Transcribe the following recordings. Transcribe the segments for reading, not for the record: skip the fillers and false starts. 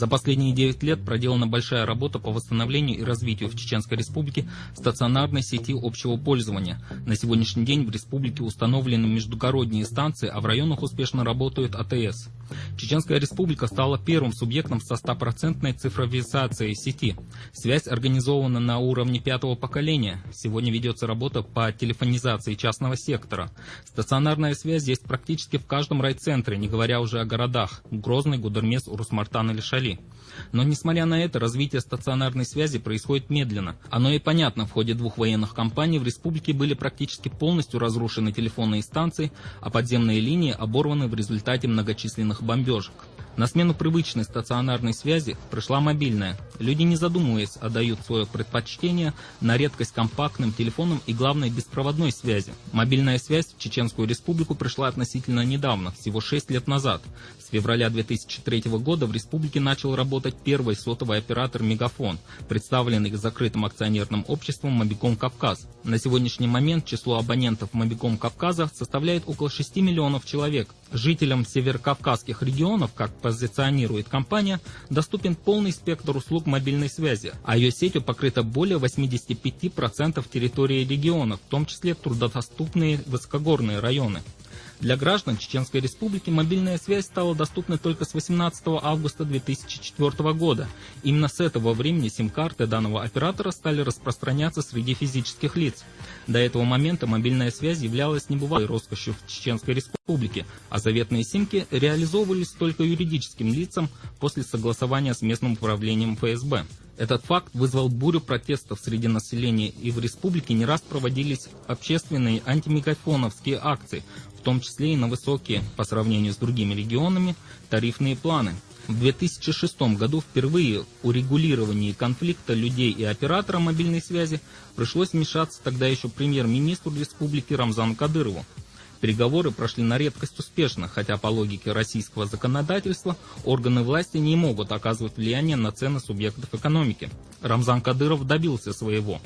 За последние 9 лет проделана большая работа по восстановлению и развитию в Чеченской Республике стационарной сети общего пользования. На сегодняшний день в республике установлены междугородние станции, а в районах успешно работают АТС. Чеченская Республика стала первым субъектом со 100% цифровизацией сети. Связь организована на уровне 5-го поколения. Сегодня ведется работа по телефонизации частного сектора. Стационарная связь есть практически в каждом райцентре, не говоря уже о городах – Грозный, Гудермес, Урус-Мартан или Шали. Но несмотря на это, развитие стационарной связи происходит медленно. Оно и понятно, в ходе 2 военных кампаний в республике были практически полностью разрушены телефонные станции, а подземные линии оборваны в результате многочисленных бомбежек. На смену привычной стационарной связи пришла мобильная. Люди, не задумываясь, отдают свое предпочтение на редкость компактным телефонам и, главное, беспроводной связи. Мобильная связь в Чеченскую Республику пришла относительно недавно, всего 6 лет назад. С февраля 2003 года в республике начал работать первый сотовый оператор «Мегафон», представленный закрытым акционерным обществом «Мобиком Кавказ». На сегодняшний момент число абонентов «Мобиком Кавказа» составляет около 6 миллионов человек. Жителям северокавказских регионов, как позиционирует компания, доступен полный спектр услуг мобильной связи, а ее сетью покрыто более 85% территории региона, в том числе труднодоступные высокогорные районы. Для граждан Чеченской Республики мобильная связь стала доступна только с 18 августа 2004 года. Именно с этого времени сим-карты данного оператора стали распространяться среди физических лиц. До этого момента мобильная связь являлась небывалой роскошью в Чеченской Республике, а заветные симки реализовывались только юридическим лицам после согласования с местным управлением ФСБ. Этот факт вызвал бурю протестов среди населения, и в республике не раз проводились общественные антимегафоновские акции, в том числе и на высокие, по сравнению с другими регионами, тарифные планы. В 2006 году впервые в урегулировании конфликта людей и оператора мобильной связи пришлось вмешаться тогда еще премьер-министру республики Рамзану Кадырову. Переговоры прошли на редкость успешно, хотя по логике российского законодательства органы власти не могут оказывать влияние на цены субъектов экономики. Рамзан Кадыров добился своего.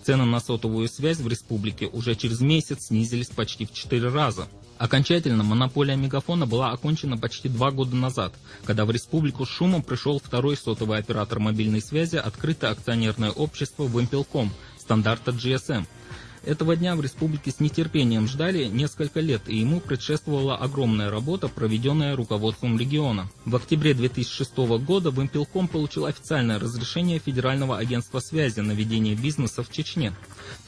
Цены на сотовую связь в республике уже через месяц снизились почти в 4 раза. Окончательно монополия Мегафона была окончена почти 2 года назад, когда в республику с шумом пришел второй сотовый оператор мобильной связи, открытое акционерное общество «Вымпелком» стандарта GSM. Этого дня в республике с нетерпением ждали несколько лет, и ему предшествовала огромная работа, проведенная руководством региона. В октябре 2006 года Вымпелком получил официальное разрешение Федерального агентства связи на ведение бизнеса в Чечне.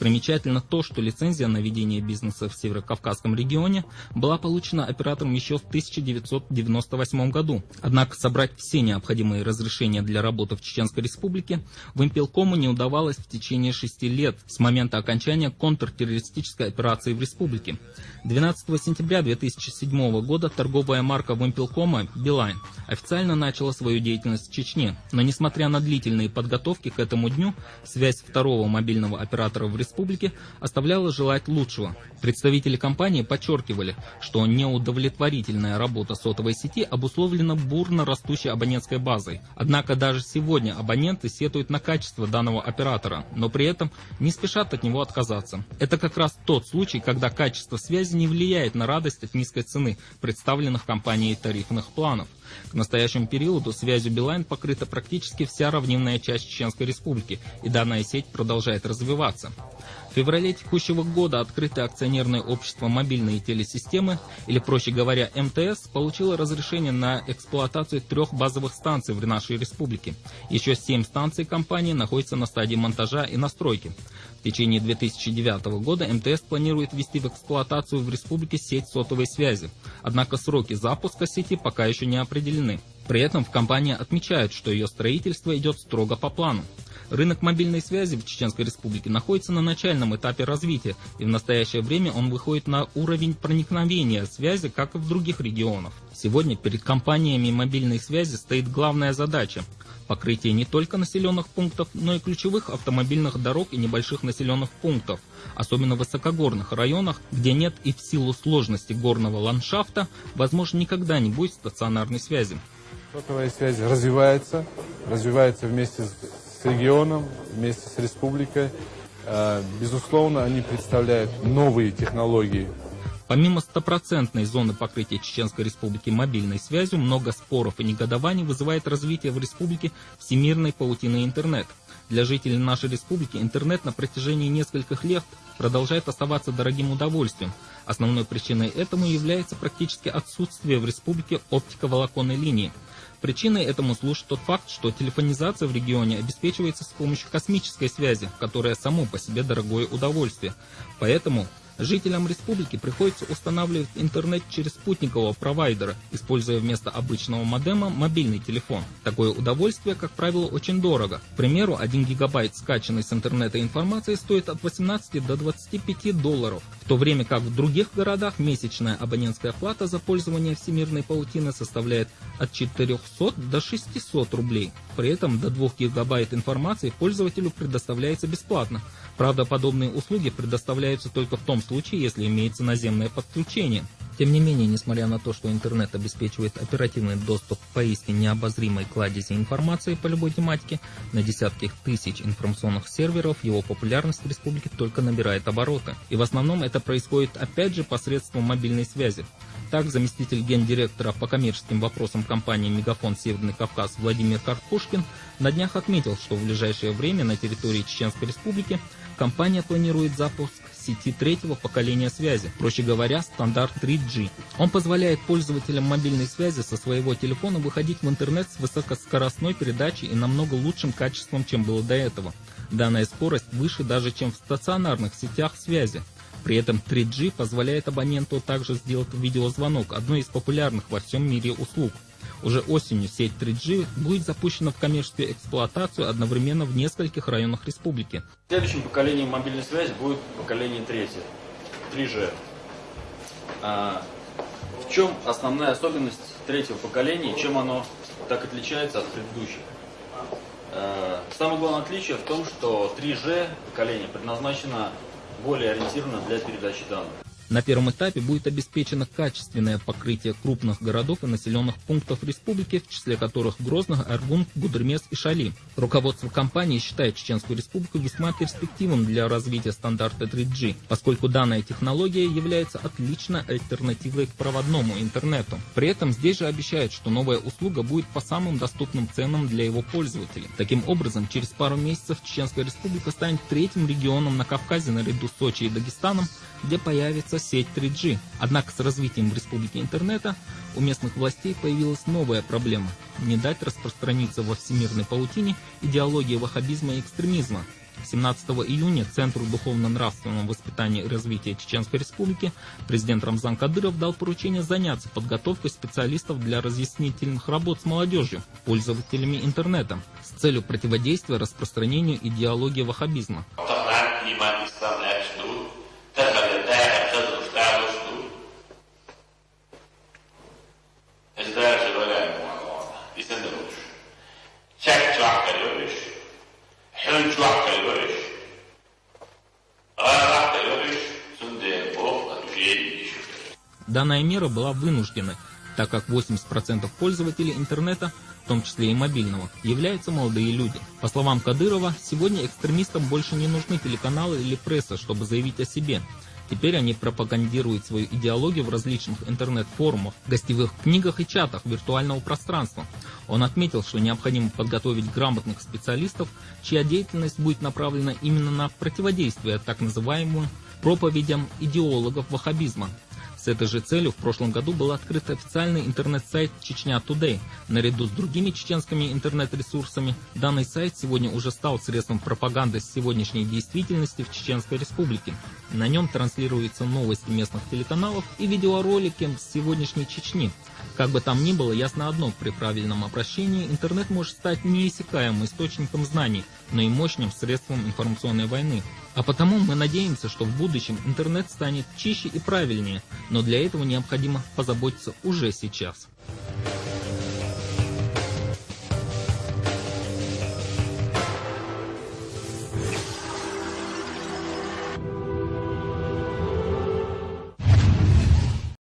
Примечательно то, что лицензия на ведение бизнеса в Северокавказском регионе была получена оператором еще в 1998 году. Однако собрать все необходимые разрешения для работы в Чеченской Республике Вымпелкому не удавалось в течение 6 лет с момента окончания контртеррористической операции в республике. 12 сентября 2007 года торговая марка Вымпелкома «Билайн» официально начала свою деятельность в Чечне, но несмотря на длительные подготовки к этому дню, связь второго мобильного оператора в республике оставляла желать лучшего. Представители компании подчеркивали, что неудовлетворительная работа сотовой сети обусловлена бурно растущей абонентской базой. Однако даже сегодня абоненты сетуют на качество данного оператора, но при этом не спешат от него отказаться. Это как раз тот случай, когда качество связи не влияет на радость от низкой цены представленных компанией тарифных планов. К настоящему периоду связью Билайн покрыта практически вся равнинная часть Чеченской Республики, и данная сеть продолжает развиваться. В феврале текущего года открытое акционерное общество «Мобильные телесистемы», или проще говоря МТС, получило разрешение на эксплуатацию 3 базовых станций в нашей республике. Еще 7 станций компании находятся на стадии монтажа и настройки. В течение 2009 года МТС планирует ввести в эксплуатацию в республике сеть сотовой связи. Однако сроки запуска сети пока еще не определены. При этом в компании отмечают, что ее строительство идет строго по плану. Рынок мобильной связи в Чеченской Республике находится на начальном этапе развития, и в настоящее время он выходит на уровень проникновения связи, как и в других регионах. Сегодня перед компаниями мобильной связи стоит главная задача – покрытие не только населенных пунктов, но и ключевых автомобильных дорог и небольших населенных пунктов, особенно в высокогорных районах, где нет и в силу сложности горного ландшафта, возможно, никогда не будет стационарной связи. Сотовая связь развивается вместе с регионом, вместе с республикой. Безусловно, они представляют новые технологии Помимо стопроцентной зоны покрытия Чеченской Республики мобильной связью, много споров и негодований вызывает развитие в республике всемирной паутины интернет. Для жителей нашей республики интернет на протяжении нескольких лет продолжает оставаться дорогим удовольствием. Основной причиной этому является практически отсутствие в республике оптиковолоконной линии. Причиной этому служит тот факт, что телефонизация в регионе обеспечивается с помощью космической связи, которая само по себе дорогое удовольствие. Поэтому жителям республики приходится устанавливать интернет через спутникового провайдера, используя вместо обычного модема мобильный телефон. Такое удовольствие, как правило, очень дорого. К примеру, 1 гигабайт скачанной с интернета информации стоит от 18 до 25 долларов, в то время как в других городах месячная абонентская плата за пользование всемирной паутиной составляет от 400 до 600 рублей. При этом до 2 гигабайт информации пользователю предоставляется бесплатно. Правда, подобные услуги предоставляются только в том случае, если имеется наземное подключение. Тем не менее, несмотря на то, что интернет обеспечивает оперативный доступ к поистине необозримой кладези информации по любой тематике, на десятки тысяч информационных серверов его популярность в республике только набирает обороты. И в основном это происходит опять же посредством мобильной связи. Так, заместитель гендиректора по коммерческим вопросам компании «Мегафон Северный Кавказ» Владимир Карпушкин на днях отметил, что в ближайшее время на территории Чеченской Республики компания планирует запуск сети третьего поколения связи, проще говоря, стандарт 3G. Он позволяет пользователям мобильной связи со своего телефона выходить в интернет с высокоскоростной передачей и намного лучшим качеством, чем было до этого. Данная скорость выше даже, чем в стационарных сетях связи. При этом 3G позволяет абоненту также сделать видеозвонок, одной из популярных во всем мире услуг. Уже осенью сеть 3G будет запущена в коммерческую эксплуатацию одновременно в нескольких районах республики. Следующим поколением мобильной связи будет поколение третье, 3G. В чем основная особенность третьего поколения и чем оно так отличается от предыдущих? Самое главное отличие в том, что 3G поколение предназначено более ориентировано для передачи данных. На первом этапе будет обеспечено качественное покрытие крупных городов и населенных пунктов республики, в числе которых Грозный, Аргун, Гудермес и Шали. Руководство компании считает Чеченскую Республику весьма перспективным для развития стандарта 3G, поскольку данная технология является отличной альтернативой к проводному интернету. При этом здесь же обещают, что новая услуга будет по самым доступным ценам для его пользователей. Таким образом, через пару месяцев Чеченская Республика станет третьим регионом на Кавказе наряду с Сочи и Дагестаном, где появится сеть 3G. Однако с развитием в республике интернета у местных властей появилась новая проблема – не дать распространиться во всемирной паутине идеологии ваххабизма и экстремизма. 17 июня Центру духовно-нравственного воспитания и развития Чеченской Республики президент Рамзан Кадыров дал поручение заняться подготовкой специалистов для разъяснительных работ с молодежью, пользователями интернета, с целью противодействия распространению идеологии ваххабизма. Данная мера была вынуждена, так как 80% пользователей интернета, в том числе и мобильного, являются молодые люди. По словам Кадырова, сегодня экстремистам больше не нужны телеканалы или пресса, чтобы заявить о себе. Теперь они пропагандируют свою идеологию в различных интернет-форумах, гостевых книгах и чатах виртуального пространства. Он отметил, что необходимо подготовить грамотных специалистов, чья деятельность будет направлена именно на противодействие так называемым проповедям идеологов ваххабизма. С этой же целью в прошлом году был открыт официальный интернет-сайт «Чечня Today». Наряду с другими чеченскими интернет-ресурсами, данный сайт сегодня уже стал средством пропаганды сегодняшней действительности в Чеченской Республике. На нем транслируются новости местных телеканалов и видеоролики с сегодняшней Чечни. Как бы там ни было, ясно одно: при правильном обращении интернет может стать неиссякаемым источником знаний, но и мощным средством информационной войны. А потому мы надеемся, что в будущем интернет станет чище и правильнее, но для этого необходимо позаботиться уже сейчас.